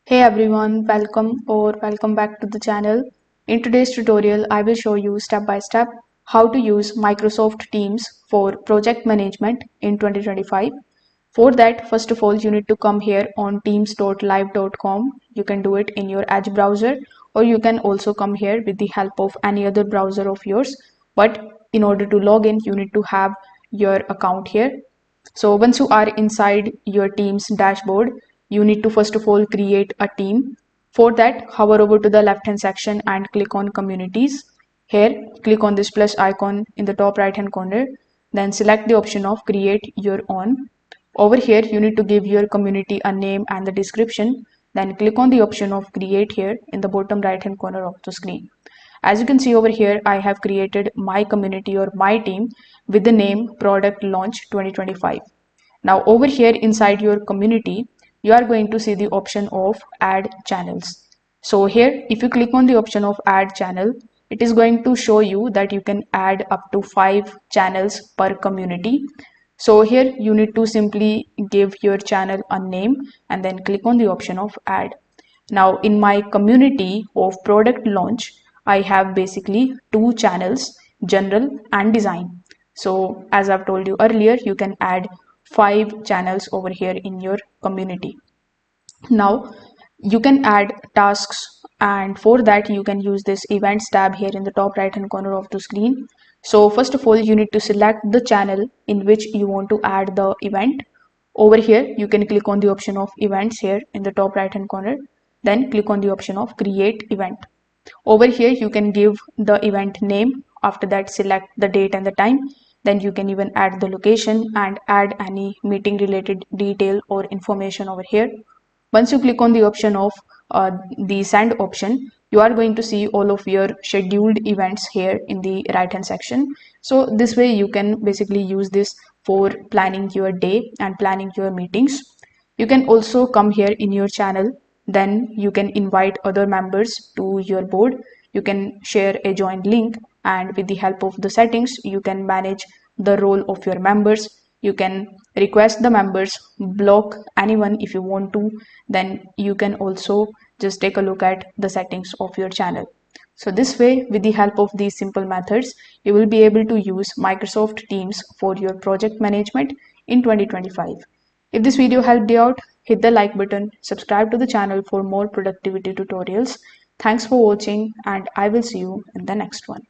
Hey everyone, welcome back to the channel. In today's tutorial, I will show you step by step how to use Microsoft Teams for project management in 2025. For that, first of all, you need to come here on teams.live.com. You can do it in your Edge browser, or you can also come here with the help of any other browser of yours. But in order to log in, you need to have your account here. So once you are inside your team's dashboard, you need to first of all create a team. For that, hover over to the left hand section and click on communities. Here, click on this plus icon in the top right hand corner. Then select the option of create your own. Over here, you need to give your community a name and the description. Then click on the option of create here in the bottom right hand corner of the screen. As you can see over here, I have created my community or my team with the name Product Launch 2025. Now over here inside your community, you are going to see the option of add channels. So here, if you click on the option of add channel, it is going to show you that you can add up to 5 channels per community. So here you need to simply give your channel a name and then click on the option of add. Now in my community of product launch, I have basically 2 channels, general and design. So as I've told you earlier, you can add 5 channels over here in your community. Now you can add tasks, and for that you can use this events tab here in the top right hand corner of the screen. So first of all, you need to select the channel in which you want to add the event. Over here you can click on the option of events here in the top right hand corner, then click on the option of create event. Over here you can give the event name. After that, select the date and the time. Then you can even add the location and add any meeting related detail or information over here. Once you click on the option of the send option, you are going to see all of your scheduled events here in the right hand section. So this way you can basically use this for planning your day and planning your meetings. You can also come here in your channel, then you can invite other members to your board. You can share a join link, and with the help of the settings, you can manage the role of your members. You can request the members, block anyone if you want to. Then you can also just take a look at the settings of your channel. So this way, with the help of these simple methods, you will be able to use Microsoft Teams for your project management in 2025. If this video helped you out, hit the like button, subscribe to the channel for more productivity tutorials. Thanks for watching, and I will see you in the next one.